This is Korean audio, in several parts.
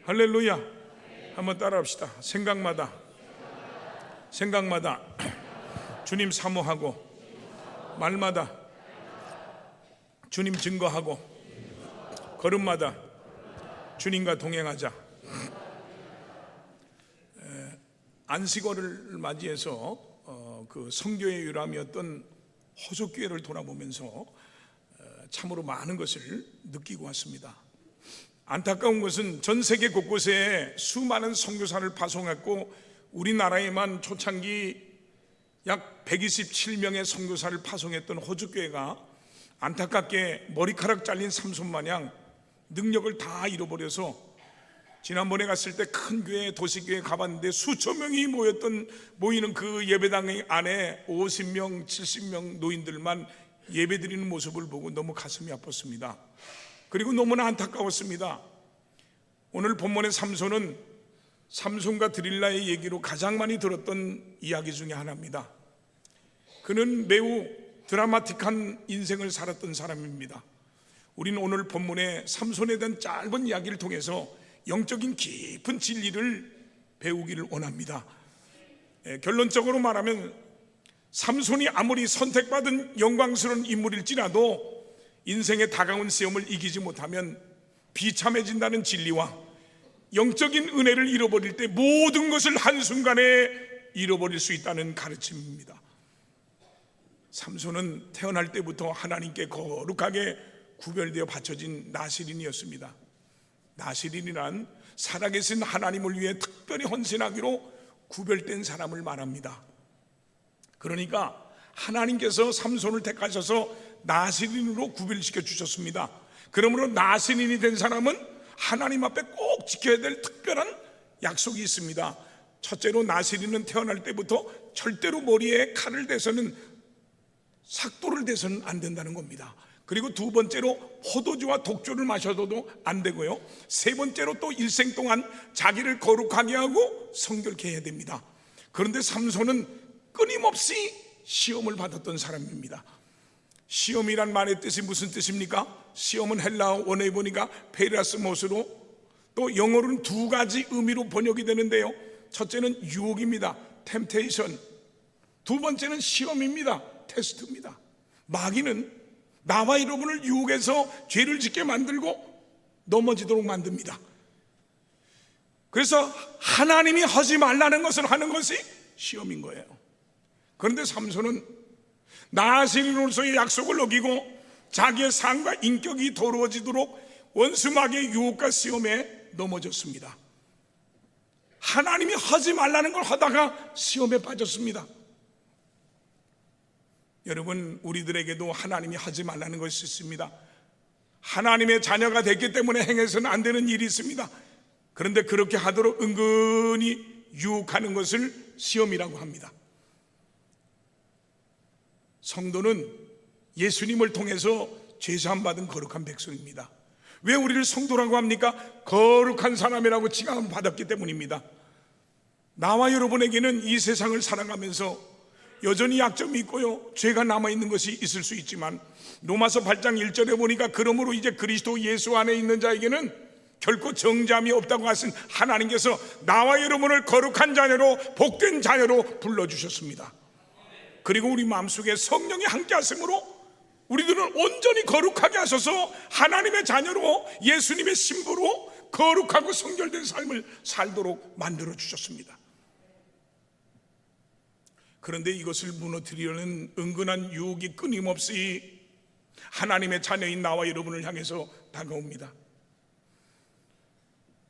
할렐루야. 한번 따라합시다. 생각마다 주님 사모하고, 말마다 주님 증거하고, 걸음마다 주님과 동행하자. 안식월을 맞이해서 그 성교의 유람이었던 호숫교회를 돌아보면서 참으로 많은 것을 느끼고 왔습니다. 안타까운 것은 전 세계 곳곳에 수많은 선교사를 파송했고, 우리나라에만 초창기 약 127명의 선교사를 파송했던 호주교회가 안타깝게 머리카락 잘린 삼손 마냥 능력을 다 잃어버려서, 지난번에 갔을 때 큰 교회, 도시교회 가봤는데 수천 명이 모이는 그 예배당 안에 50명, 70명 노인들만 예배드리는 모습을 보고 너무 가슴이 아팠습니다. 그리고 너무나 안타까웠습니다. 오늘 본문의 삼손은 삼손과 드릴라의 얘기로 가장 많이 들었던 이야기 중에 하나입니다. 그는 매우 드라마틱한 인생을 살았던 사람입니다. 우리는 오늘 본문의 삼손에 대한 짧은 이야기를 통해서 영적인 깊은 진리를 배우기를 원합니다. 결론적으로 말하면 삼손이 아무리 선택받은 영광스러운 인물일지라도 인생의 다가온 시험을 이기지 못하면 비참해진다는 진리와 영적인 은혜를 잃어버릴 때 모든 것을 한순간에 잃어버릴 수 있다는 가르침입니다. 삼손은 태어날 때부터 하나님께 거룩하게 구별되어 바쳐진 나시린이었습니다. 나시린이란 살아계신 하나님을 위해 특별히 헌신하기로 구별된 사람을 말합니다. 그러니까 하나님께서 삼손을 택하셔서 나시린으로 구별시켜 주셨습니다. 그러므로 나시린이 된 사람은 하나님 앞에 꼭 지켜야 될 특별한 약속이 있습니다. 첫째로, 나시린은 태어날 때부터 절대로 머리에 칼을 대서는, 삭도를 대서는 안 된다는 겁니다. 그리고 두 번째로, 포도주와 독주를 마셔도 안 되고요. 세 번째로, 또 일생 동안 자기를 거룩하게 하고 성결케 해야 됩니다. 그런데 삼손은 끊임없이 시험을 받았던 사람입니다. 시험이란 말의 뜻이 무슨 뜻입니까? 시험은 헬라어 원어에 보니까 페이라스못으로, 또 영어로는 두 가지 의미로 번역이 되는데요. 첫째는 유혹입니다. 템테이션. 두 번째는 시험입니다. 테스트입니다. 마귀는 나와 여러분을 유혹해서 죄를 짓게 만들고 넘어지도록 만듭니다. 그래서 하나님이 하지 말라는 것을 하는 것이 시험인 거예요. 그런데 삼손은 나시린으로서의 약속을 어기고 자기의 삶과 인격이 더러워지도록 원수 마귀의 유혹과 시험에 넘어졌습니다. 하나님이 하지 말라는 걸 하다가 시험에 빠졌습니다. 여러분, 우리들에게도 하나님이 하지 말라는 것이 있습니다. 하나님의 자녀가 됐기 때문에 행해서는 안 되는 일이 있습니다. 그런데 그렇게 하도록 은근히 유혹하는 것을 시험이라고 합니다. 성도는 예수님을 통해서 죄사함 받은 거룩한 백성입니다. 왜 우리를 성도라고 합니까? 거룩한 사람이라고 칭함을 받았기 때문입니다. 나와 여러분에게는 이 세상을 살아가면서 여전히 약점이 있고요, 죄가 남아있는 것이 있을 수 있지만, 로마서 8장 1절에 보니까 그러므로 이제 그리스도 예수 안에 있는 자에게는 결코 정죄함이 없다고 하신 하나님께서 나와 여러분을 거룩한 자녀로, 복된 자녀로 불러주셨습니다. 그리고 우리 마음속에 성령이 함께 하심으로 우리들은 온전히 거룩하게 하셔서 하나님의 자녀로, 예수님의 신부로 거룩하고 성결된 삶을 살도록 만들어 주셨습니다. 그런데 이것을 무너뜨리려는 은근한 유혹이 끊임없이 하나님의 자녀인 나와 여러분을 향해서 다가옵니다.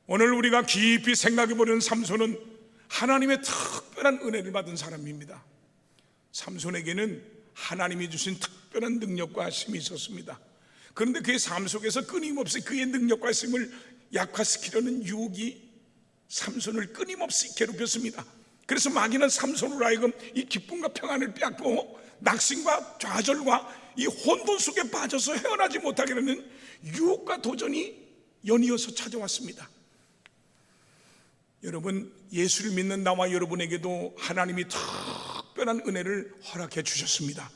오늘 우리가 깊이 생각해보는 삼손은 하나님의 특별한 은혜를 받은 사람입니다. 삼손에게는 하나님이 주신 특별한 능력과 힘이 있었습니다. 그런데 그의 삶 속에서 끊임없이 그의 능력과 힘을 약화시키려는 유혹이 삼손을 끊임없이 괴롭혔습니다. 그래서 마귀는 삼손으로 하여금 이 기쁨과 평안을 빼앗고 낙심과 좌절과 이 혼돈 속에 빠져서 헤어나지 못하게 하는 유혹과 도전이 연이어서 찾아왔습니다. 여러분, 예수를 믿는 나와 여러분에게도 하나님이 특별한 은혜를 허락해 주셨습니다.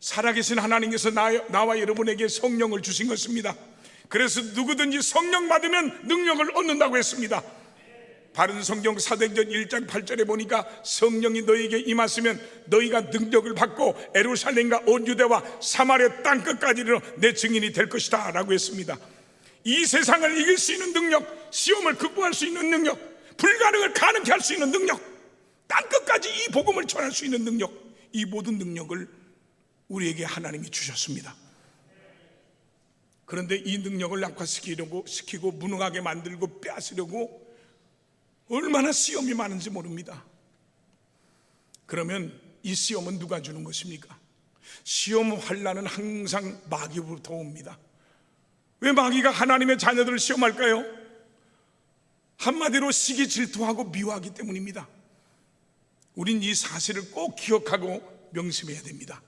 살아계신 하나님께서 나와 여러분에게 성령을 주신 것입니다. 그래서 누구든지 성령 받으면 능력을 얻는다고 했습니다. 바른 성경 사도행전 1장 8절에 보니까 성령이 너희에게 임하시면 너희가 능력을 받고 예루살렘과 온 유대와 사마리아 땅끝까지 이르러 내 증인이 될 것이다 라고 했습니다. 이 세상을 이길 수 있는 능력, 시험을 극복할 수 있는 능력, 불가능을 가능케 할 수 있는 능력, 땅끝까지 이 복음을 전할 수 있는 능력, 이 모든 능력을 우리에게 하나님이 주셨습니다. 그런데 이 능력을 약화시키고 무능하게 만들고 빼앗으려고 얼마나 시험이 많은지 모릅니다. 그러면 이 시험은 누가 주는 것입니까? 시험 환난은 항상 마귀로부터 옵니다. 왜 마귀가 하나님의 자녀들을 시험할까요? 한마디로 시기 질투하고 미워하기 때문입니다. 우린 이 사실을 꼭 기억하고 명심해야 됩니다.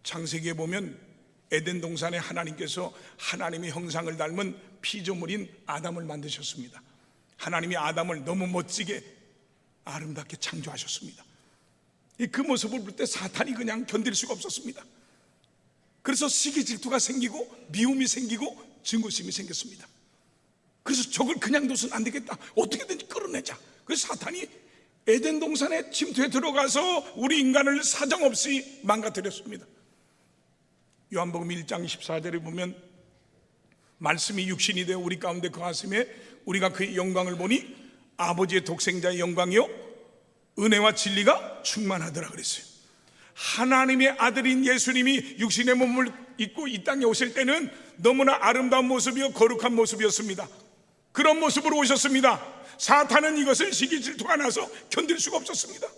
창세기에 보면 에덴 동산에 하나님께서 하나님의 형상을 닮은 피조물인 아담을 만드셨습니다. 하나님이 아담을 너무 멋지게 아름답게 창조하셨습니다. 그 모습을 볼 때 사탄이 그냥 견딜 수가 없었습니다. 그래서 시기 질투가 생기고 미움이 생기고 증오심이 생겼습니다. 그래서 저걸 그냥 둬서는 안 되겠다, 어떻게든지 끌어내자. 그래서 사탄이 에덴 동산에 침투해 들어가서 우리 인간을 사정없이 망가뜨렸습니다. 요한복음 1장 14절에 보면 말씀이 육신이 되어 우리 가운데 거하심에 우리가 그의 영광을 보니 아버지의 독생자의 영광이요 은혜와 진리가 충만하더라 그랬어요. 하나님의 아들인 예수님이 육신의 몸을 입고 이 땅에 오실 때는 너무나 아름다운 모습이요 거룩한 모습이었습니다. 그런 모습으로 오셨습니다. 사탄은 이것을 시기 질투가 나서 견딜 수가 없었습니다.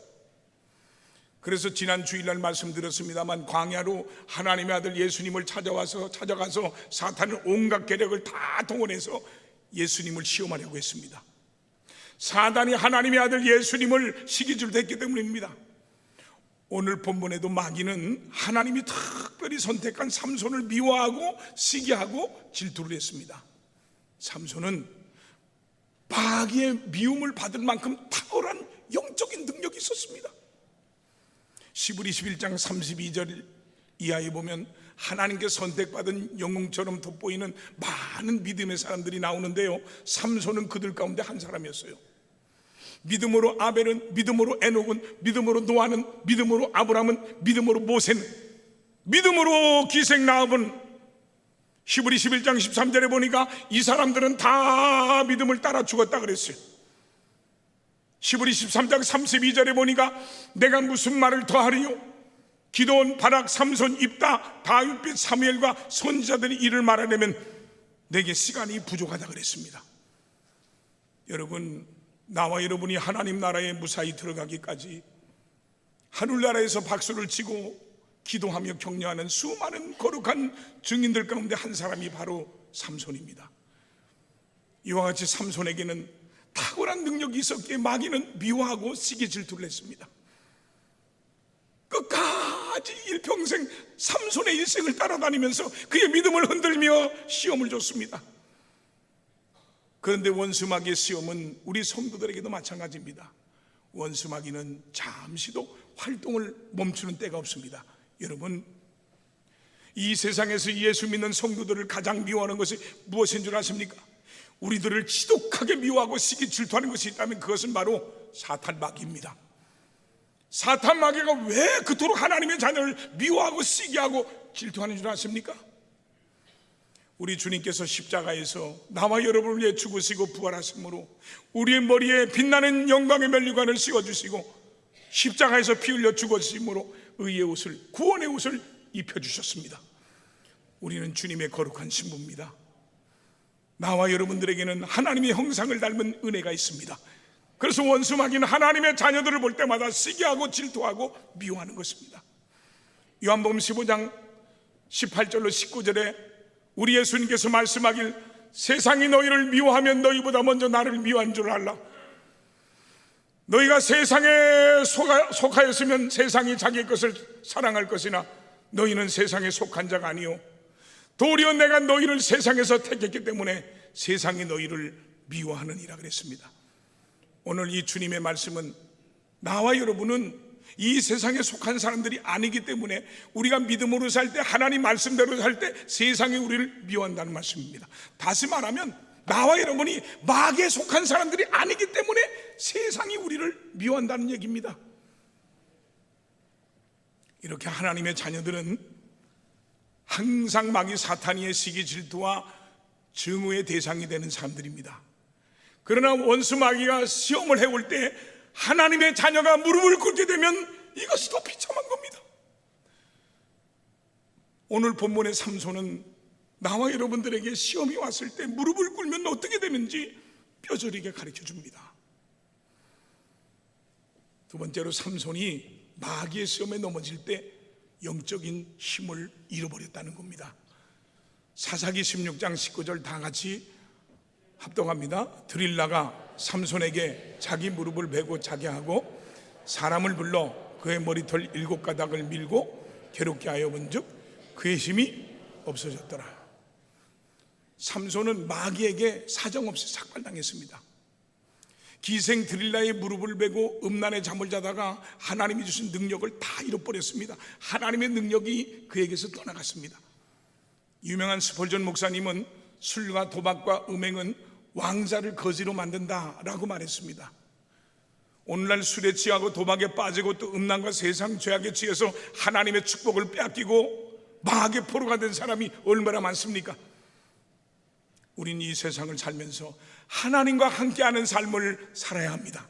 그래서 지난 주일날 말씀드렸습니다만 광야로 하나님의 아들 예수님을 찾아가서 사탄은 온갖 계력을 다 동원해서 예수님을 시험하려고 했습니다. 사단이 하나님의 아들 예수님을 시기질투했기 때문입니다. 오늘 본문에도 마귀는 하나님이 특별히 선택한 삼손을 미워하고 시기하고 질투를 했습니다. 삼손은 마귀의 미움을 받을 만큼 탁월한 영적인 능력이 있었습니다. 시브리 11장 32절 이하에 보면 하나님께 선택받은 영웅처럼 돋보이는 많은 믿음의 사람들이 나오는데요, 삼손은 그들 가운데 한 사람이었어요. 믿음으로 아벨은, 믿음으로 에녹은, 믿음으로 노아는, 믿음으로 아브람은, 믿음으로 모세는, 믿음으로 기생 라합은, 히브리 11장 13절에 보니까 이 사람들은 다 믿음을 따라 죽었다 그랬어요. 히브리 13장 32절에 보니까 내가 무슨 말을 더하리요? 기드온, 바락, 삼손, 입다, 다윗, 사무엘과 선지자들이 이를 말하려면 내게 시간이 부족하다 그랬습니다. 여러분, 나와 여러분이 하나님 나라에 무사히 들어가기까지 하늘나라에서 박수를 치고 기도하며 격려하는 수많은 거룩한 증인들 가운데 한 사람이 바로 삼손입니다. 이와 같이 삼손에게는 탁월한 능력이 있었기에 마귀는 미워하고 시기 질투를 했습니다. 끝까지 일평생 삼손의 일생을 따라다니면서 그의 믿음을 흔들며 시험을 줬습니다. 그런데 원수마귀의 시험은 우리 성도들에게도 마찬가지입니다. 원수마귀는 잠시도 활동을 멈추는 때가 없습니다. 여러분, 이 세상에서 예수 믿는 성도들을 가장 미워하는 것이 무엇인 줄 아십니까? 우리들을 지독하게 미워하고 시기 질투하는 것이 있다면 그것은 바로 사탄 마귀입니다. 사탄 마귀가 왜 그토록 하나님의 자녀를 미워하고 시기하고 질투하는 줄 아십니까? 우리 주님께서 십자가에서 나와 여러분을 위해 죽으시고 부활하심으로 우리의 머리에 빛나는 영광의 면류관을 씌워주시고 십자가에서 피 흘려 죽으심으로 의의 옷을, 구원의 옷을 입혀주셨습니다. 우리는 주님의 거룩한 신부입니다. 나와 여러분들에게는 하나님의 형상을 닮은 은혜가 있습니다. 그래서 원수마귀는 하나님의 자녀들을 볼 때마다 시기하고 질투하고 미워하는 것입니다. 요한복음 15장 18절로 19절에 우리 예수님께서 말씀하길 세상이 너희를 미워하면 너희보다 먼저 나를 미워한 줄 알라. 너희가 세상에 속하였으면 세상이 자기 것을 사랑할 것이나 너희는 세상에 속한 자가 아니요 도리어 내가 너희를 세상에서 택했기 때문에 세상이 너희를 미워하느니라 그랬습니다. 오늘 이 주님의 말씀은 나와 여러분은 이 세상에 속한 사람들이 아니기 때문에 우리가 믿음으로 살 때, 하나님 말씀대로 살 때 세상이 우리를 미워한다는 말씀입니다. 다시 말하면 나와 여러분이 마귀에 속한 사람들이 아니기 때문에 세상이 우리를 미워한다는 얘기입니다. 이렇게 하나님의 자녀들은 항상 마귀 사탄의 시기 질투와 증오의 대상이 되는 사람들입니다. 그러나 원수 마귀가 시험을 해올 때 하나님의 자녀가 무릎을 꿇게 되면 이것이 더 비참한 겁니다. 오늘 본문의 삼손은 나와 여러분들에게 시험이 왔을 때 무릎을 꿇면 어떻게 되는지 뼈저리게 가르쳐 줍니다. 두 번째로, 삼손이 마귀의 시험에 넘어질 때 영적인 힘을 잃어버렸다는 겁니다. 사사기 16장 19절 다 같이 합독합니다. 드릴라가 삼손에게 자기 무릎을 베고 자게 하고 사람을 불러 그의 머리털 7가닥을 밀고 괴롭게 하여 본즉 그의 힘이 없어졌더라. 삼손은 마귀에게 사정없이 삭발당했습니다. 기생 드릴라의 무릎을 베고 음란의 잠을 자다가 하나님이 주신 능력을 다 잃어버렸습니다. 하나님의 능력이 그에게서 떠나갔습니다. 유명한 스펄전 목사님은 술과 도박과 음행은 왕자를 거지로 만든다라고 말했습니다. 오늘날 술에 취하고 도박에 빠지고 또 음란과 세상 죄악에 취해서 하나님의 축복을 빼앗기고 마귀의 포로가 된 사람이 얼마나 많습니까? 우린 이 세상을 살면서 하나님과 함께하는 삶을 살아야 합니다.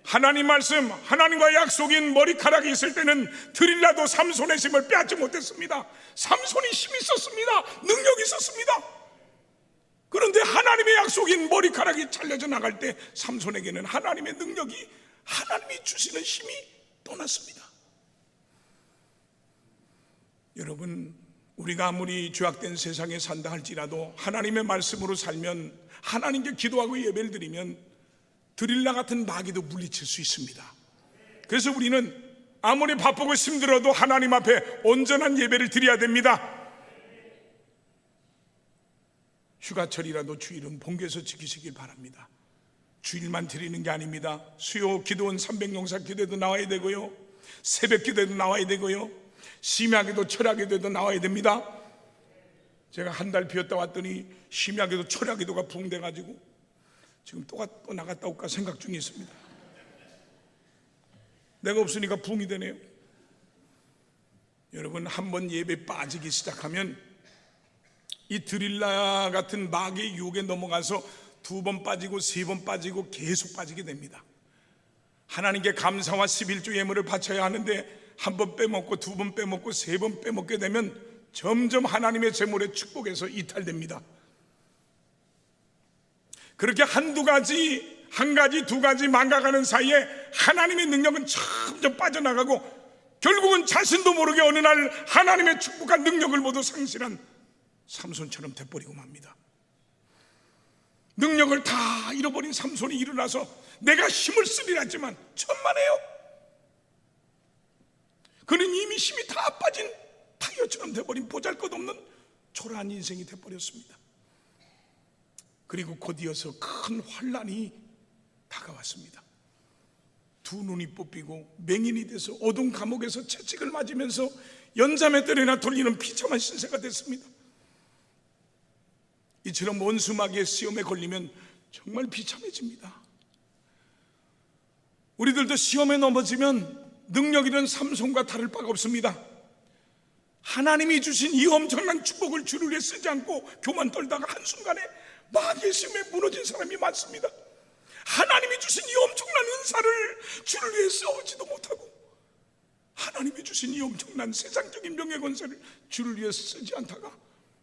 하나님 말씀, 하나님과 약속인 머리카락이 있을 때는 드릴라도 삼손의 힘을 빼앗지 못했습니다. 삼손이 힘이 있었습니다. 능력이 있었습니다. 그런데 하나님의 약속인 머리카락이 잘려져 나갈 때 삼손에게는 하나님의 능력이, 하나님이 주시는 힘이 떠났습니다. 여러분, 우리가 아무리 죄악된 세상에 산다 할지라도 하나님의 말씀으로 살면, 하나님께 기도하고 예배를 드리면 드릴라 같은 마귀도 물리칠 수 있습니다. 그래서 우리는 아무리 바쁘고 힘들어도 하나님 앞에 온전한 예배를 드려야 됩니다. 휴가철이라도 주일은 본교에서 지키시길 바랍니다. 주일만 드리는 게 아닙니다. 수요 기도원 300용사 기도에도 나와야 되고요, 새벽 기도에도 나와야 되고요, 심야기도 철야기도에도 나와야 됩니다. 제가 한 달 비었다 왔더니 심야기도 철야기도가 부흥돼가지고 지금 또 나갔다 올까 생각 중에 있습니다. 내가 없으니까 부흥이 되네요. 여러분, 한번 예배 빠지기 시작하면 이 드릴라 같은 마귀의 유혹에 넘어가서 2번 빠지고 3번 빠지고 계속 빠지게 됩니다. 하나님께 감사와 11조 예물을 바쳐야 하는데 한 번 빼먹고 2번 빼먹고 3번 빼먹게 되면 점점 하나님의 제물의 축복에서 이탈됩니다. 그렇게 한두 가지, 한 가지, 두 가지 망가가는 사이에 하나님의 능력은 점점 빠져나가고 결국은 자신도 모르게 어느 날 하나님의 축복과 능력을 모두 상실한 삼손처럼 돼버리고 맙니다. 능력을 다 잃어버린 삼손이 일어나서 내가 힘을 쓰리라 했지만 천만에요. 그는 이미 힘이 다 빠진 타이어처럼 돼버린 보잘것없는 초라한 인생이 돼버렸습니다. 그리고 곧이어서 큰 환난이 다가왔습니다. 두 눈이 뽑히고 맹인이 돼서 어두운 감옥에서 채찍을 맞으면서 연자매 때리나 돌리는 비참한 신세가 됐습니다. 이처럼 원수 마귀의 시험에 걸리면 정말 비참해집니다. 우리들도 시험에 넘어지면 능력 있는 삼손과 다를 바가 없습니다. 하나님이 주신 이 엄청난 축복을 주를 위해 쓰지 않고 교만 떨다가 한순간에 마귀의 시험에 무너진 사람이 많습니다. 하나님이 주신 이 엄청난 은사를 주를 위해 써오지도 못하고 하나님이 주신 이 엄청난 세상적인 명예 권세를 주를 위해 쓰지 않다가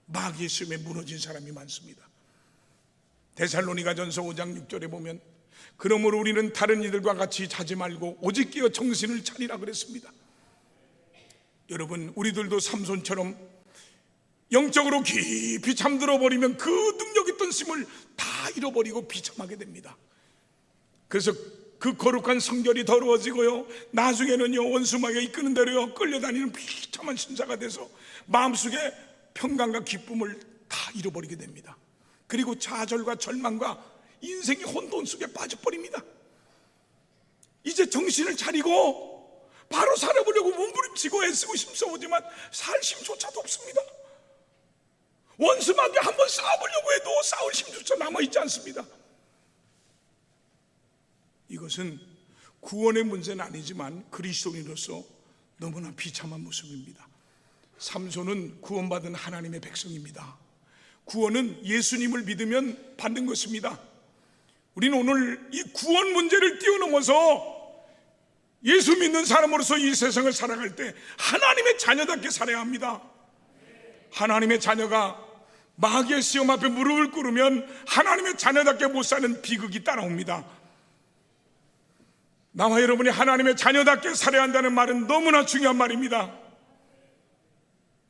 마귀의 시험에 무너진 사람이 많습니다. 데살로니가전서 5장 6절에 보면 그러므로 우리는 다른 이들과 같이 자지 말고 오직 깨어 정신을 차리라 그랬습니다. 여러분, 우리들도 삼손처럼 영적으로 깊이 잠들어 버리면 그 능력 있던 힘을 다 잃어버리고 비참하게 됩니다. 그래서 그 거룩한 성결이 더러워지고요, 나중에는요 원수마귀가 이끄는 대로요 끌려다니는 비참한 신사가 돼서 마음속에 평강과 기쁨을 다 잃어버리게 됩니다. 그리고 좌절과 절망과 인생의 혼돈 속에 빠져버립니다. 이제 정신을 차리고 바로 살아보려고 몸부림치고 애쓰고 힘써보지만 살 힘조차도 없습니다. 원수마귀 한번 싸워보려고 해도 싸울 힘조차 남아있지 않습니다. 이것은 구원의 문제는 아니지만 그리스도인으로서 너무나 비참한 모습입니다. 삼손은 구원받은 하나님의 백성입니다. 구원은 예수님을 믿으면 받는 것입니다. 우리는 오늘 이 구원 문제를 뛰어넘어서 예수 믿는 사람으로서 이 세상을 살아갈 때 하나님의 자녀답게 살아야 합니다. 하나님의 자녀가 마귀의 시험 앞에 무릎을 꿇으면 하나님의 자녀답게 못 사는 비극이 따라옵니다. 나와 여러분이 하나님의 자녀답게 살아야 한다는 말은 너무나 중요한 말입니다.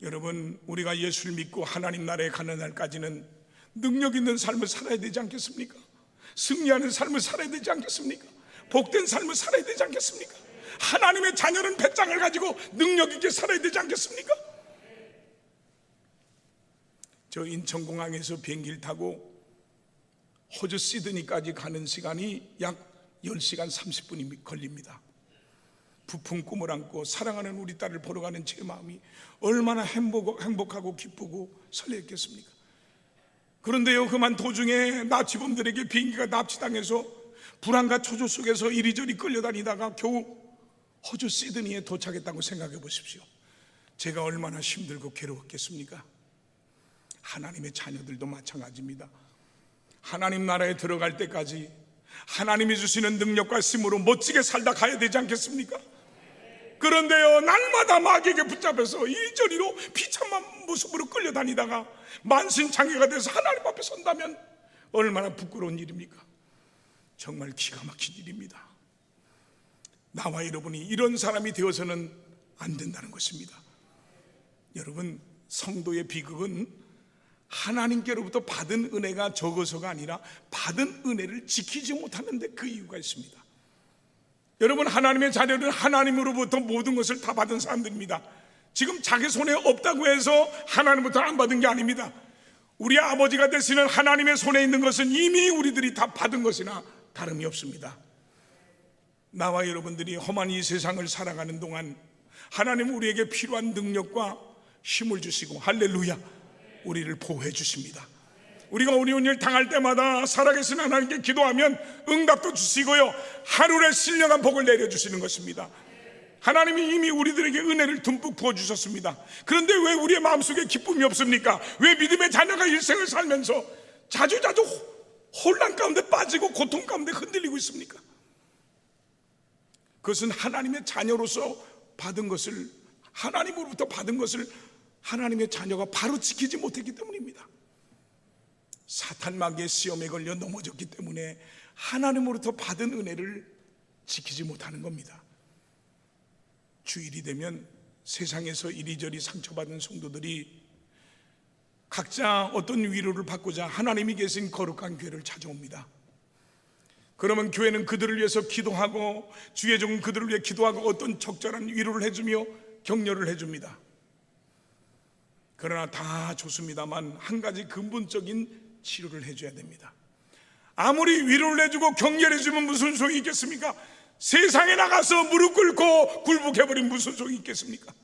여러분, 우리가 예수를 믿고 하나님 나라에 가는 날까지는 능력 있는 삶을 살아야 되지 않겠습니까? 승리하는 삶을 살아야 되지 않겠습니까? 복된 삶을 살아야 되지 않겠습니까? 하나님의 자녀는 배짱을 가지고 능력 있게 살아야 되지 않겠습니까? 저 인천공항에서 비행기를 타고 호주 시드니까지 가는 시간이 약 10시간 30분이 걸립니다. 부푼 꿈을 안고 사랑하는 우리 딸을 보러 가는 제 마음이 얼마나 행복하고 기쁘고 설레겠습니까? 그런데요, 그만 도중에 납치범들에게 비행기가 납치당해서 불안과 초조 속에서 이리저리 끌려다니다가 겨우 호주 시드니에 도착했다고 생각해 보십시오. 제가 얼마나 힘들고 괴로웠겠습니까? 하나님의 자녀들도 마찬가지입니다. 하나님 나라에 들어갈 때까지 하나님이 주시는 능력과 힘으로 멋지게 살다 가야 되지 않겠습니까? 그런데요, 날마다 마귀에게 붙잡혀서 이리저리로 비참한 모습으로 끌려다니다가 만신창이가 돼서 하나님 앞에 선다면 얼마나 부끄러운 일입니까? 정말 기가 막힌 일입니다. 나와 여러분이 이런 사람이 되어서는 안 된다는 것입니다. 여러분, 성도의 비극은 하나님께로부터 받은 은혜가 적어서가 아니라 받은 은혜를 지키지 못하는 데 그 이유가 있습니다. 여러분, 하나님의 자녀는 하나님으로부터 모든 것을 다 받은 사람들입니다. 지금 자기 손에 없다고 해서 하나님부터 안 받은 게 아닙니다. 우리 아버지가 되시는 하나님의 손에 있는 것은 이미 우리들이 다 받은 것이나 다름이 없습니다. 나와 여러분들이 험한 이 세상을 살아가는 동안 하나님은 우리에게 필요한 능력과 힘을 주시고, 할렐루야, 우리를 보호해 주십니다. 우리가 어려운 일 당할 때마다 살아계신 하나님께 기도하면 응답도 주시고요, 하루에 신령한 복을 내려주시는 것입니다. 하나님이 이미 우리들에게 은혜를 듬뿍 부어주셨습니다. 그런데 왜 우리의 마음속에 기쁨이 없습니까? 왜 믿음의 자녀가 일생을 살면서 자주자주 혼란 가운데 빠지고 고통 가운데 흔들리고 있습니까? 그것은 하나님의 자녀로서 받은 것을, 하나님으로부터 받은 것을 하나님의 자녀가 바로 지키지 못했기 때문입니다. 사탄 마귀의 시험에 걸려 넘어졌기 때문에 하나님으로부터 받은 은혜를 지키지 못하는 겁니다. 주일이 되면 세상에서 이리저리 상처받은 성도들이 각자 어떤 위로를 받고자 하나님이 계신 거룩한 교회를 찾아옵니다. 그러면 교회는 그들을 위해서 기도하고, 주의 종은 그들을 위해 기도하고 어떤 적절한 위로를 해주며 격려를 해줍니다. 그러나 다 좋습니다만 한 가지 근본적인 치료를 해줘야 됩니다. 아무리 위로를 해주고 격려를 해주면 무슨 소용이 있겠습니까? 세상에 나가서 무릎 꿇고 굴복해버린 무슨 소용이 있겠습니까?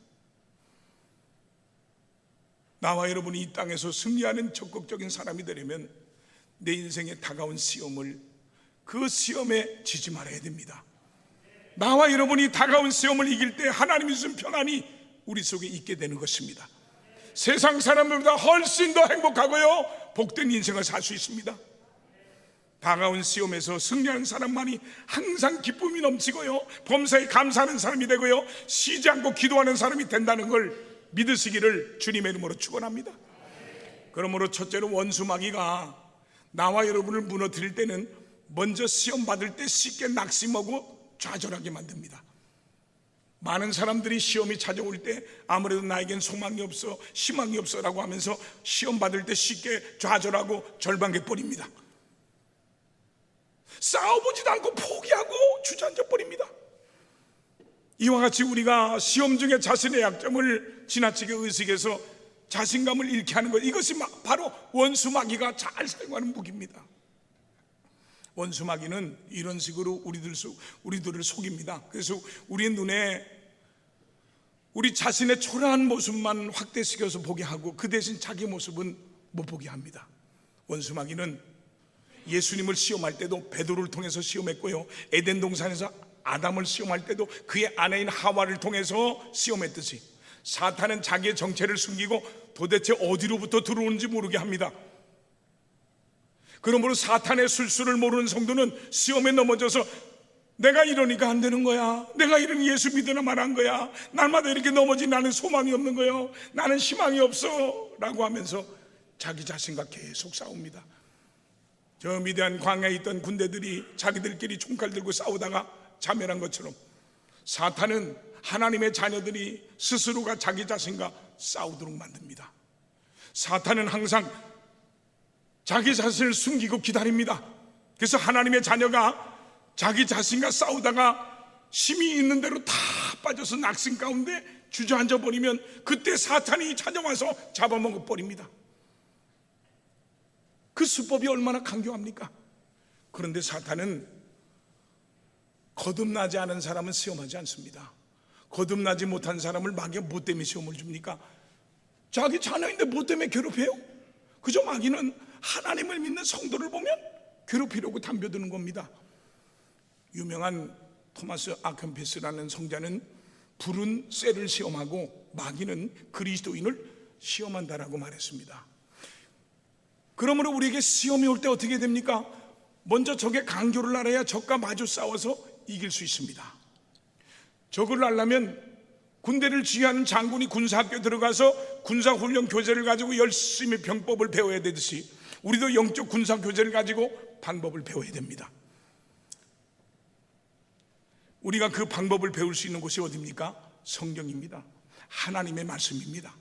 나와 여러분이 이 땅에서 승리하는 적극적인 사람이 되려면 내 인생에 다가온 시험을, 그 시험에 지지 말아야 됩니다. 나와 여러분이 다가온 시험을 이길 때 하나님이 주신 평안이 우리 속에 있게 되는 것입니다. 세상 사람들보다 훨씬 더 행복하고요, 복된 인생을 살 수 있습니다. 다가온 시험에서 승리하는 사람만이 항상 기쁨이 넘치고요, 범사에 감사하는 사람이 되고요, 쉬지 않고 기도하는 사람이 된다는 걸 믿으시기를 주님의 이름으로 축원합니다. 그러므로 첫째로 원수 마귀가 나와 여러분을 무너뜨릴 때는 먼저 시험 받을 때 쉽게 낙심하고 좌절하게 만듭니다. 많은 사람들이 시험이 찾아올 때 아무래도 나에겐 소망이 없어, 희망이 없어 라고 하면서 시험 받을 때 쉽게 좌절하고 절망해 버립니다. 싸워보지도 않고 포기하고 주저앉아 버립니다. 이와 같이 우리가 시험 중에 자신의 약점을 지나치게 의식해서 자신감을 잃게 하는 것, 이것이 바로 원수 마귀가 잘 사용하는 무기입니다. 원수 마귀는 이런 식으로 우리들을 속입니다. 그래서 우리의 눈에 우리 자신의 초라한 모습만 확대시켜서 보게 하고 그 대신 자기 모습은 못 보게 합니다. 원수 마귀는 예수님을 시험할 때도 베드로를 통해서 시험했고요, 에덴 동산에서 아담을 시험할 때도 그의 아내인 하와를 통해서 시험했듯이 사탄은 자기의 정체를 숨기고 도대체 어디로부터 들어오는지 모르게 합니다. 그러므로 사탄의 술수를 모르는 성도는 시험에 넘어져서 내가 이러니까 안 되는 거야, 내가 이러니 예수 믿으나 말한 거야, 날마다 이렇게 넘어지, 나는 소망이 없는 거예요, 나는 희망이 없어 라고 하면서 자기 자신과 계속 싸웁니다. 저 미대한 광야에 있던 군대들이 자기들끼리 총칼 들고 싸우다가 자멸한 것처럼 사탄은 하나님의 자녀들이 스스로가 자기 자신과 싸우도록 만듭니다. 사탄은 항상 자기 자신을 숨기고 기다립니다. 그래서 하나님의 자녀가 자기 자신과 싸우다가 힘이 있는 대로 다 빠져서 낙심 가운데 주저앉아 버리면 그때 사탄이 찾아와서 잡아먹어 버립니다. 그 수법이 얼마나 강경합니까? 그런데 사탄은 거듭나지 않은 사람은 시험하지 않습니다. 거듭나지 못한 사람을 마귀가 뭐 때문에 시험을 줍니까? 자기 자녀인데 뭐 때문에 괴롭혀요? 그저 마귀는 하나님을 믿는 성도를 보면 괴롭히려고 담벼드는 겁니다. 유명한 토마스 아켄피스라는 성자는 불은 쇠를 시험하고 마귀는 그리스도인을 시험한다라고 말했습니다. 그러므로 우리에게 시험이 올 때 어떻게 됩니까? 먼저 적의 강교를 알아야 적과 마주 싸워서 이길 수 있습니다. 적을 알려면 군대를 지휘하는 장군이 군사학교 들어가서 군사훈련 교재를 가지고 열심히 병법을 배워야 되듯이 우리도 영적 군사 교재를 가지고 방법을 배워야 됩니다. 우리가 그 방법을 배울 수 있는 곳이 어디입니까? 성경입니다. 하나님의 말씀입니다.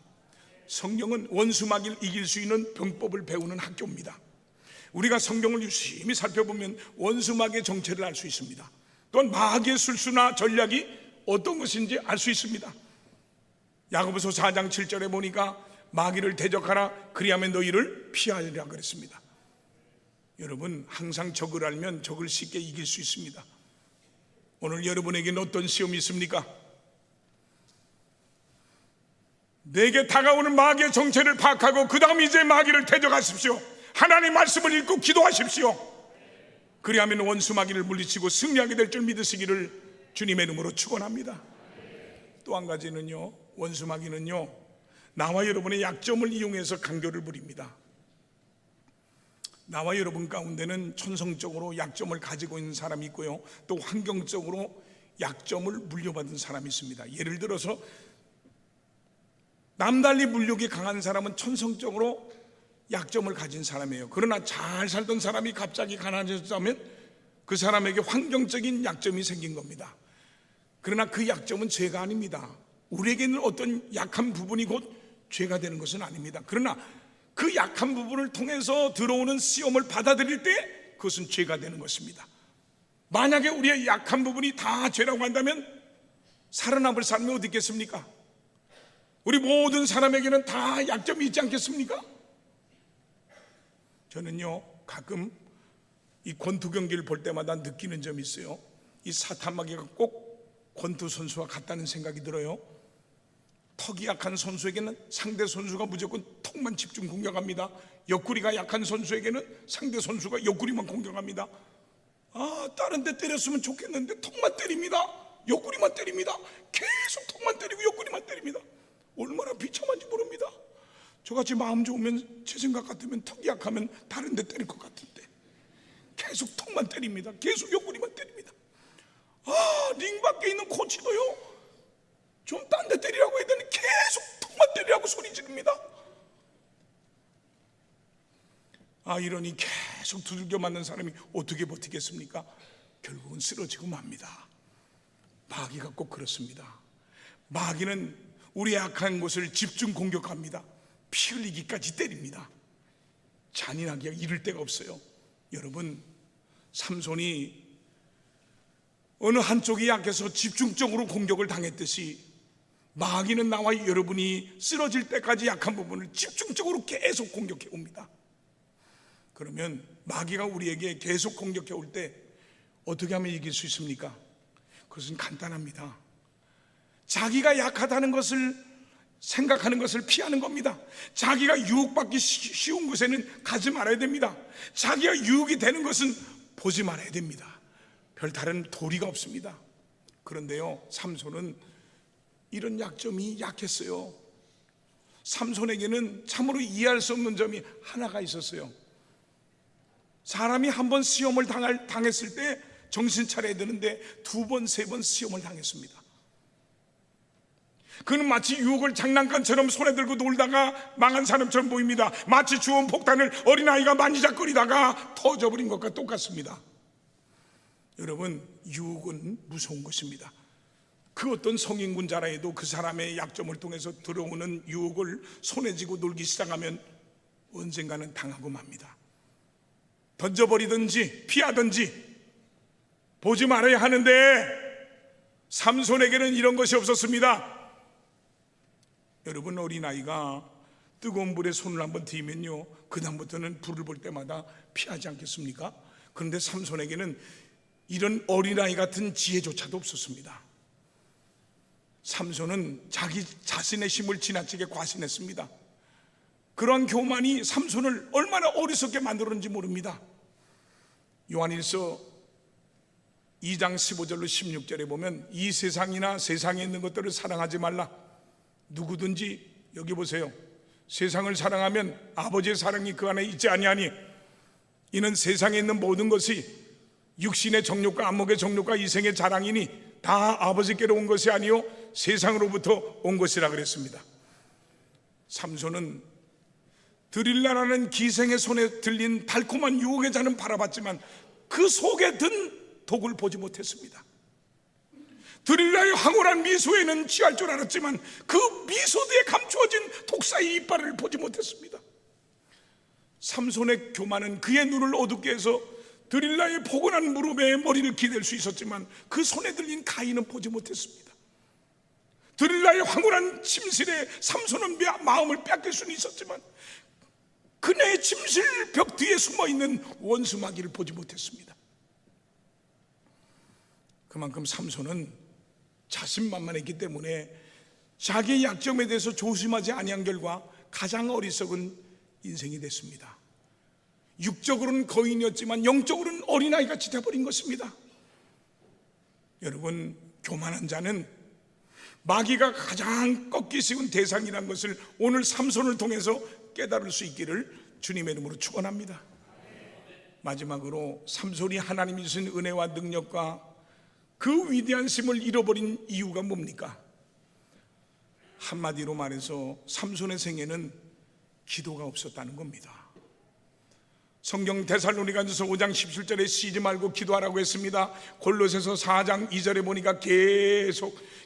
성경은 원수 마귀를 이길 수 있는 병법을 배우는 학교입니다. 우리가 성경을 유심히 살펴보면 원수 마귀의 정체를 알 수 있습니다. 또한 마귀의 술수나 전략이 어떤 것인지 알 수 있습니다. 야고보서 4장 7절에 보니까 마귀를 대적하라, 그리하면 너희를 피하리라 그랬습니다. 여러분, 항상 적을 알면 적을 쉽게 이길 수 있습니다. 오늘 여러분에게는 어떤 시험이 있습니까? 내게 다가오는 마귀의 정체를 파악하고 그 다음 이제 마귀를 대적하십시오. 하나님 말씀을 읽고 기도하십시오. 그리하면 원수 마귀를 물리치고 승리하게 될 줄 믿으시기를 주님의 이름으로 축원합니다. 또 한 가지는요, 원수 마귀는요, 나와 여러분의 약점을 이용해서 강교를 부립니다. 나와 여러분 가운데는 천성적으로 약점을 가지고 있는 사람이 있고요, 또 환경적으로 약점을 물려받은 사람이 있습니다. 예를 들어서 남달리 물욕이 강한 사람은 천성적으로 약점을 가진 사람이에요. 그러나 잘 살던 사람이 갑자기 가난해졌다면 그 사람에게 환경적인 약점이 생긴 겁니다. 그러나 그 약점은 죄가 아닙니다. 우리에게는 어떤 약한 부분이 곧 죄가 되는 것은 아닙니다. 그러나 그 약한 부분을 통해서 들어오는 시험을 받아들일 때 그것은 죄가 되는 것입니다. 만약에 우리의 약한 부분이 다 죄라고 한다면 살아남을 사람이 어디 있겠습니까? 우리 모든 사람에게는 다 약점이 있지 않겠습니까? 저는요, 가끔 이 권투 경기를 볼 때마다 느끼는 점이 있어요. 이 사탄 마귀가 꼭 권투 선수와 같다는 생각이 들어요. 턱이 약한 선수에게는 상대 선수가 무조건 턱만 집중 공격합니다. 옆구리가 약한 선수에게는 상대 선수가 옆구리만 공격합니다. 다른 데 때렸으면 좋겠는데 턱만 때립니다. 옆구리만 때립니다. 계속 턱만 때리고 옆구리만 때립니다. 얼마나 비참한지 모릅니다. 저같이 마음 좋으면, 제 생각 같으면 턱이 약하면 다른 데 때릴 것 같은데 계속 턱만 때립니다. 계속 옆구리만 때립니다. 링 밖에 있는 코치도요, 좀 딴 데 때리라고 해야 되니 계속 턱만 때리라고 소리 지릅니다. 이러니 계속 두들겨 맞는 사람이 어떻게 버티겠습니까? 결국은 쓰러지고 맙니다. 마귀가 꼭 그렇습니다. 마귀는 우리의 약한 곳을 집중 공격합니다. 피 흘리기까지 때립니다. 잔인하게 이를 데가 없어요. 여러분, 삼손이 어느 한쪽이 약해서 집중적으로 공격을 당했듯이 마귀는 나와 여러분이 쓰러질 때까지 약한 부분을 집중적으로 계속 공격해 옵니다. 그러면 마귀가 우리에게 계속 공격해 올 때 어떻게 하면 이길 수 있습니까? 그것은 간단합니다. 자기가 약하다는 것을 생각하는 것을 피하는 겁니다. 자기가 유혹받기 쉬운 곳에는 가지 말아야 됩니다. 자기가 유혹이 되는 것은 보지 말아야 됩니다. 별 다른 도리가 없습니다. 그런데요, 삼손은 이런 약점이 약했어요. 삼손에게는 참으로 이해할 수 없는 점이 하나가 있었어요. 사람이 한 번 시험을 당했을 때 정신 차려야 되는데 두 번, 세 번 시험을 당했습니다. 그는 마치 유혹을 장난감처럼 손에 들고 놀다가 망한 사람처럼 보입니다. 마치 주운 폭탄을 어린아이가 만지작거리다가 터져버린 것과 똑같습니다. 여러분, 유혹은 무서운 것입니다. 그 어떤 성인군자라 해도 그 사람의 약점을 통해서 들어오는 유혹을 손에 쥐고 놀기 시작하면 언젠가는 당하고 맙니다. 던져버리든지 피하든지 보지 말아야 하는데 삼손에게는 이런 것이 없었습니다. 여러분, 어린아이가 뜨거운 물에 손을 한번 띄면요, 그 다음부터는 불을 볼 때마다 피하지 않겠습니까? 그런데 삼손에게는 이런 어린아이 같은 지혜조차도 없었습니다. 삼손은 자기 자신의 힘을 지나치게 과신했습니다. 그러한 교만이 삼손을 얼마나 어리석게 만들었는지 모릅니다. 요한일서 2장 15절로 16절에 보면 이 세상이나 세상에 있는 것들을 사랑하지 말라. 누구든지, 여기 보세요, 세상을 사랑하면 아버지의 사랑이 그 안에 있지 아니하니 이는 세상에 있는 모든 것이 육신의 정욕과 안목의 정욕과 이생의 자랑이니 다 아버지께로 온 것이 아니요 세상으로부터 온 것이라 그랬습니다. 삼손은 드릴라라는 기생의 손에 들린 달콤한 유혹의 잔은 바라봤지만 그 속에 든 독을 보지 못했습니다. 드릴라의 황홀한 미소에는 취할 줄 알았지만 그 미소 뒤에 감추어진 독사의 이빨을 보지 못했습니다. 삼손의 교만은 그의 눈을 어둡게 해서 드릴라의 포근한 무릎에 머리를 기댈 수 있었지만 그 손에 들린 가위는 보지 못했습니다. 드릴라의 황홀한 침실에 삼손은 마음을 뺏길 수는 있었지만 그네의 침실 벽 뒤에 숨어있는 원수마귀를 보지 못했습니다. 그만큼 삼손은 자신만만했기 때문에 자기의 약점에 대해서 조심하지 아니한 결과 가장 어리석은 인생이 됐습니다. 육적으로는 거인이었지만 영적으로는 어린아이같이 돼버린 것입니다. 여러분, 교만한 자는 마귀가 가장 꺾기 쉬운 대상이라는 것을 오늘 삼손을 통해서 깨달을 수 있기를 주님의 이름으로 축원합니다. 마지막으로 삼손이 하나님이 주신 은혜와 능력과 그 위대한 힘을 잃어버린 이유가 뭡니까? 한마디로 말해서 삼손의 생애는 기도가 없었다는 겁니다. 성경 데살로니가전서 5장 17절에 쉬지 말고 기도하라고 했습니다. 골로새서 4장 2절에 보니까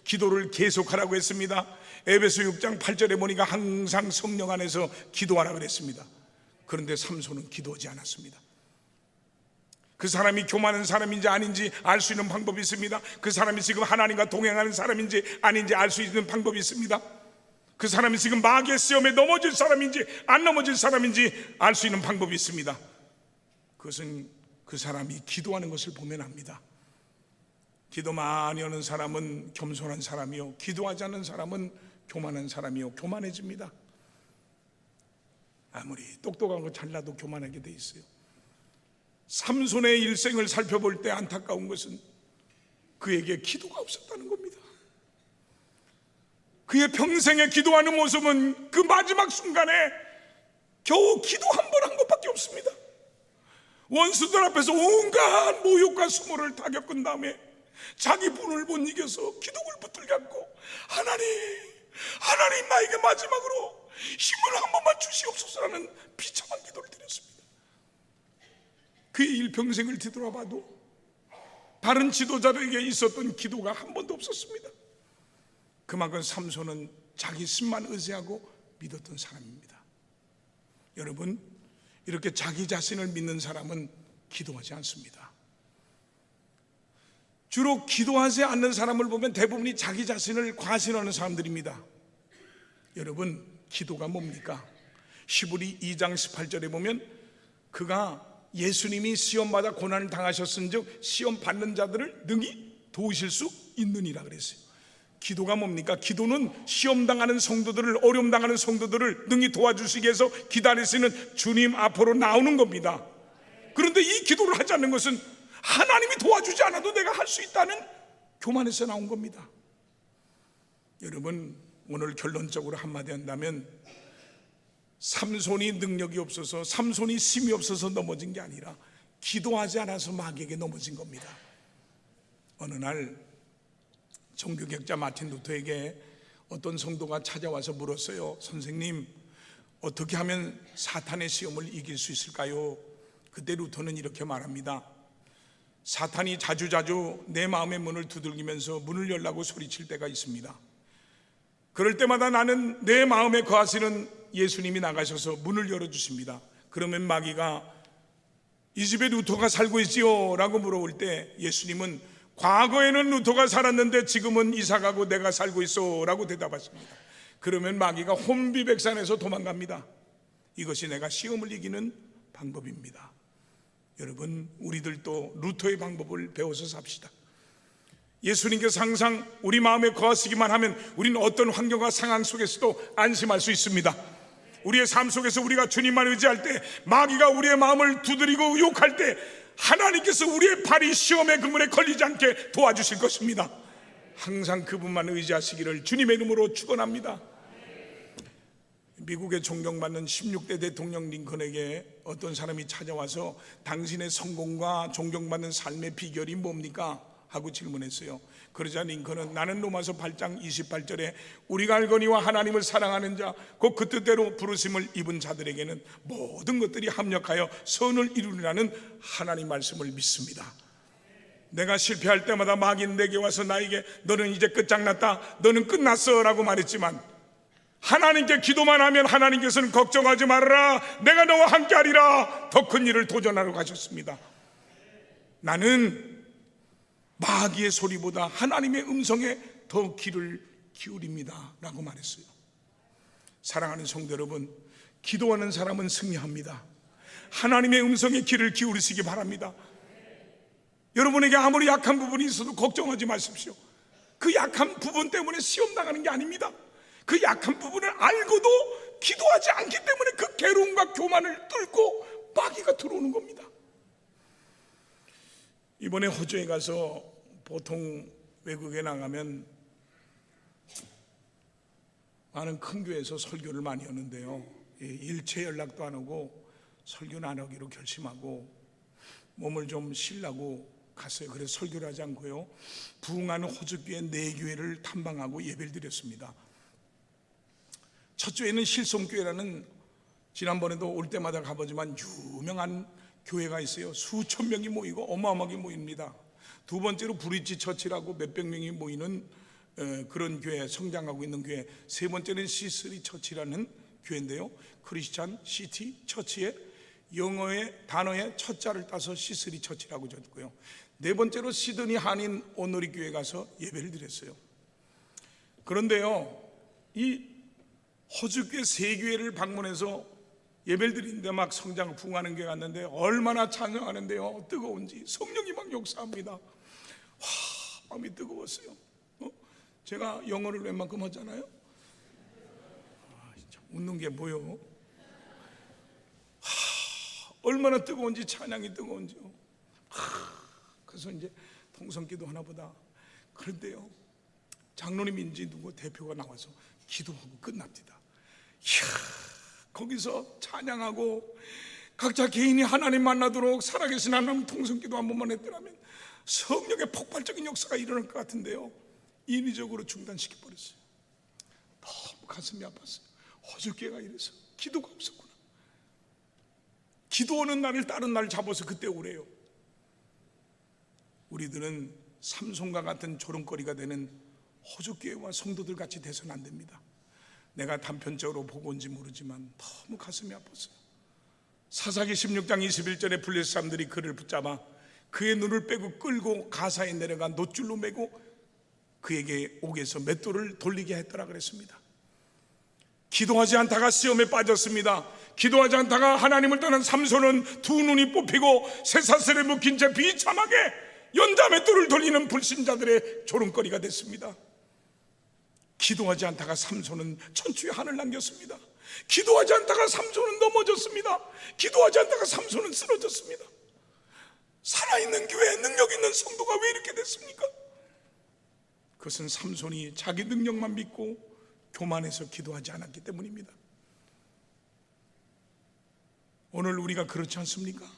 기도를 계속하라고 했습니다. 에베소 6장 8절에 보니까 항상 성령 안에서 기도하라고 그랬습니다. 그런데 삼손은 기도하지 않았습니다. 그 사람이 교만한 사람인지 아닌지 알 수 있는 방법이 있습니다. 그 사람이 지금 하나님과 동행하는 사람인지 아닌지 알 수 있는 방법이 있습니다. 그 사람이 지금 마귀의 시험에 넘어질 사람인지 안 넘어질 사람인지 알 수 있는 방법이 있습니다. 그것은 그 사람이 기도하는 것을 보면 압니다. 기도 많이 하는 사람은 겸손한 사람이요, 기도하지 않는 사람은 교만한 사람이요, 교만해집니다. 아무리 똑똑한 거 잘나도 교만하게 돼 있어요. 삼손의 일생을 살펴볼 때 안타까운 것은 그에게 기도가 없었다는 겁니다. 그의 평생에 기도하는 모습은 그 마지막 순간에 겨우 기도 한 번 한 것밖에 없습니다. 원수들 앞에서 온갖 모욕과 수모를 다 겪은 다음에 자기 분을 못 이겨서 기둥을 붙들게 안고 하나님 나에게 마지막으로 힘을 한 번만 주시옵소서라는 비참한 기도를 드렸습니다. 그의 일평생을 뒤돌아봐도 다른 지도자들에게 있었던 기도가 한 번도 없었습니다. 그만큼 삼손은 자기 힘만 의지하고 믿었던 사람입니다. 여러분, 이렇게 자기 자신을 믿는 사람은 기도하지 않습니다. 주로 기도하지 않는 사람을 보면 대부분이 자기 자신을 과신하는 사람들입니다. 여러분, 기도가 뭡니까? 히브리 2장 18절에 보면 그가 예수님이 시험받아 고난을 당하셨은즉 시험 받는 자들을 능히 도우실 수 있느니라 그랬어요. 기도가 뭡니까? 기도는 시험당하는 성도들을, 어려움당하는 성도들을 능히 도와주시기 위해서 기다리시는 주님 앞으로 나오는 겁니다. 그런데 이 기도를 하지 않는 것은 하나님이 도와주지 않아도 내가 할 수 있다는 교만에서 나온 겁니다. 여러분, 오늘 결론적으로 한마디 한다면, 삼손이 능력이 없어서, 삼손이 힘이 없어서 넘어진 게 아니라 기도하지 않아서 마귀에게 넘어진 겁니다. 어느 날 종교개혁자 마틴 루터에게 어떤 성도가 찾아와서 물었어요. 선생님, 어떻게 하면 사탄의 시험을 이길 수 있을까요? 그때 루터는 이렇게 말합니다. 사탄이 자주자주 내 마음의 문을 두들기면서 문을 열라고 소리칠 때가 있습니다. 그럴 때마다 나는 내 마음에 거하시는 예수님이 나가셔서 문을 열어주십니다. 그러면 마귀가 이 집에 루터가 살고 있지요? 라고 물어볼 때 예수님은 과거에는 루터가 살았는데 지금은 이사가고 내가 살고 있어 라고 대답하십니다. 그러면 마귀가 혼비백산에서 도망갑니다. 이것이 내가 시험을 이기는 방법입니다. 여러분, 우리들도 루터의 방법을 배워서 삽시다. 예수님께서 항상 우리 마음에 거하시기만 하면 우리는 어떤 환경과 상황 속에서도 안심할 수 있습니다. 우리의 삶 속에서 우리가 주님만 의지할 때, 마귀가 우리의 마음을 두드리고 유혹할 때 하나님께서 우리의 발이 시험의 그물에 걸리지 않게 도와주실 것입니다. 항상 그분만 의지하시기를 주님의 이름으로 축원합니다. 미국에 존경받는 16대 대통령 링컨에게 어떤 사람이 찾아와서 당신의 성공과 존경받는 삶의 비결이 뭡니까? 하고 질문했어요. 그러자 링컨은 나는 로마서 8장 28절에 우리가 알거니와 하나님을 사랑하는 자 곧 그 뜻대로 부르심을 입은 자들에게는 모든 것들이 합력하여 선을 이루리라는 하나님 말씀을 믿습니다. 내가 실패할 때마다 마귀는 내게 와서 나에게 너는 이제 끝장났다, 너는 끝났어 라고 말했지만, 하나님께 기도만 하면 하나님께서는 걱정하지 말아라, 내가 너와 함께 하리라, 더 큰 일을 도전하러 가셨습니다. 나는 마귀의 소리보다 하나님의 음성에 더 귀를 기울입니다 라고 말했어요. 사랑하는 성도 여러분, 기도하는 사람은 승리합니다. 하나님의 음성에 귀를 기울이시기 바랍니다. 여러분에게 아무리 약한 부분이 있어도 걱정하지 마십시오. 그 약한 부분 때문에 시험 당하는 게 아닙니다. 그 약한 부분을 알고도 기도하지 않기 때문에 그 괴로움과 교만을 뚫고 마귀가 들어오는 겁니다. 이번에 호주에 가서 보통 외국에 나가면 많은 큰 교회에서 설교를 많이 하는데요, 일체 연락도 안 오고 설교는 안 하기로 결심하고 몸을 좀 쉬려고 갔어요. 그래서 설교를 하지 않고요, 부흥하는 호주교회 4교회를 탐방하고 예배를 드렸습니다. 첫 주에는 실송교회라는, 지난번에도 올 때마다 가보지만 유명한 교회가 있어요. 수천 명이 모이고 어마어마하게 모입니다. 두 번째로 브리지 처치라고 몇백 명이 모이는 그런 교회, 성장하고 있는 교회. 세 번째는 시스리 처치라는 교회인데요, 크리스찬 시티 처치에 영어의 단어의 첫 자를 따서 시스리 처치라고 적고요. 네 번째로 시드니 한인 오너리 교회 가서 예배를 드렸어요. 그런데요, 이 호주교회 3교회를 방문해서 예배를 드리는데 막 성장 부흥하는 교회 갔는데 얼마나 찬양하는데요, 뜨거운지 성령이 막 역사합니다. 마음이 뜨거웠어요. 제가 영어를 웬만큼 하잖아요. 웃는 게 뭐요? 얼마나 뜨거운지, 찬양이 뜨거운지요. 그래서 이제 통성기도 하나 보다. 그런데요, 장로님인지 누구 대표가 나와서 기도하고 끝납니다. 이야, 거기서 찬양하고 각자 개인이 하나님 만나도록 살아계신 하나님 통성기도 한 번만 했더라면 성령의 폭발적인 역사가 일어날 것 같은데요, 인위적으로 중단시켜버렸어요. 너무 가슴이 아팠어요. 호주교회가 이래서 기도가 없었구나. 기도하는 날을 다른 날 잡아서 그때 오래요. 우리들은 삼손과 같은 조롱거리가 되는 호주교회와 성도들 같이 돼서는 안 됩니다. 내가 단편적으로 보고 온지 모르지만 너무 가슴이 아팠어요. 사사기 16장 21절에 블레셋 사람들이 그를 붙잡아 그의 눈을 빼고 끌고 가사에 내려가 놋줄로 매고 그에게 옥에서 맷돌을 돌리게 했더라 그랬습니다. 기도하지 않다가 시험에 빠졌습니다. 기도하지 않다가 하나님을 떠난 삼손은 두 눈이 뽑히고 쇠사슬에 묶인 채 비참하게 연자 맷돌을 돌리는 불신자들의 조롱거리가 됐습니다. 기도하지 않다가 삼손은 천추의 한을 남겼습니다. 기도하지 않다가 삼손은 넘어졌습니다. 기도하지 않다가 삼손은 쓰러졌습니다. 살아있는 교회, 능력 있는 성도가 왜 이렇게 됐습니까? 그것은 삼손이 자기 능력만 믿고 교만해서 기도하지 않았기 때문입니다. 오늘 우리가 그렇지 않습니까?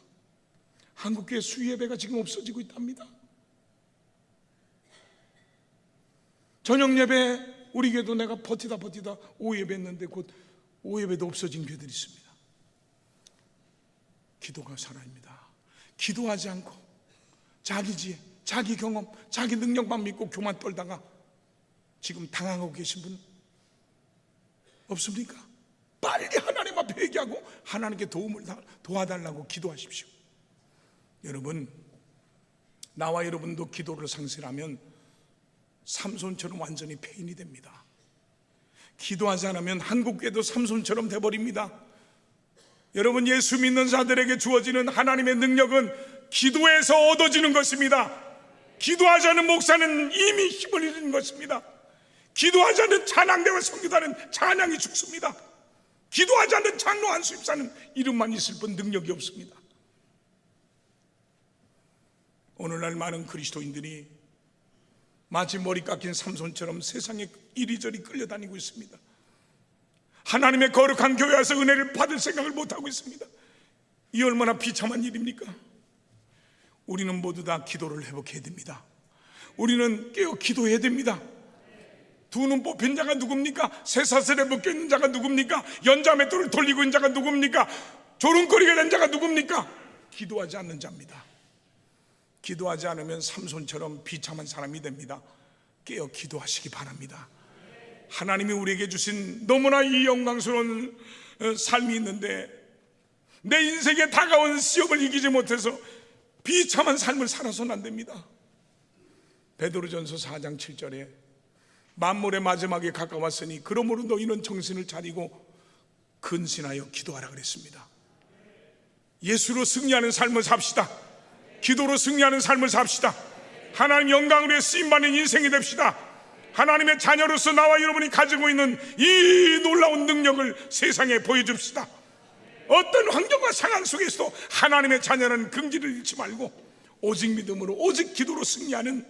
한국교회 수예배가 지금 없어지고 있답니다. 저녁 예배 우리 교회도 내가 버티다 오예배 했는데 곧 오예배도 없어진 교회들이 있습니다. 기도가 살아입니다. 기도하지 않고 자기 지혜, 자기 경험, 자기 능력만 믿고 교만 떨다가 지금 당하고 계신 분 없습니까? 빨리 하나님 앞에 회개하고 하나님께 도와달라고 기도하십시오. 여러분, 나와 여러분도 기도를 상실하면 삼손처럼 완전히 폐인이 됩니다. 기도하지 않으면 한국교회도 삼손처럼 돼버립니다. 여러분, 예수 믿는 자들에게 주어지는 하나님의 능력은 기도에서 얻어지는 것입니다. 기도하지 않은 목사는 이미 힘을 잃은 것입니다. 기도하지 않는 찬양대와 선교단은 찬양이 죽습니다. 기도하지 않는 장로 안수입사는 이름만 있을 뿐 능력이 없습니다. 오늘날 많은 그리스도인들이 마치 머리 깎인 삼손처럼 세상에 이리저리 끌려다니고 있습니다. 하나님의 거룩한 교회 와서 은혜를 받을 생각을 못하고 있습니다. 이 얼마나 비참한 일입니까? 우리는 모두 다 기도를 회복해야 됩니다. 우리는 깨어 기도해야 됩니다. 두 눈 뽑힌 자가 누굽니까? 쇠사슬에 묶여있는 자가 누굽니까? 연자맷돌을 돌리고 있는 자가 누굽니까? 조롱거리가 된 자가 누굽니까? 기도하지 않는 자입니다. 기도하지 않으면 삼손처럼 비참한 사람이 됩니다. 깨어 기도하시기 바랍니다. 하나님이 우리에게 주신 너무나 이 영광스러운 삶이 있는데 내 인생에 다가온 시험을 이기지 못해서 비참한 삶을 살아서는 안 됩니다. 베드로전서 4장 7절에 만물의 마지막에 가까웠으니 그러므로 너희는 정신을 차리고 근신하여 기도하라 그랬습니다. 예수로 승리하는 삶을 삽시다. 기도로 승리하는 삶을 삽시다. 하나님 영광을 위해 쓰임받는 인생이 됩시다. 하나님의 자녀로서 나와 여러분이 가지고 있는 이 놀라운 능력을 세상에 보여줍시다. 어떤 환경과 상황 속에서도 하나님의 자녀는 긍지를 잃지 말고 오직 믿음으로 오직 기도로 승리하는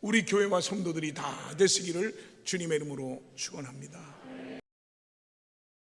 우리 교회와 성도들이 다 되시기를 주님의 이름으로 축원합니다.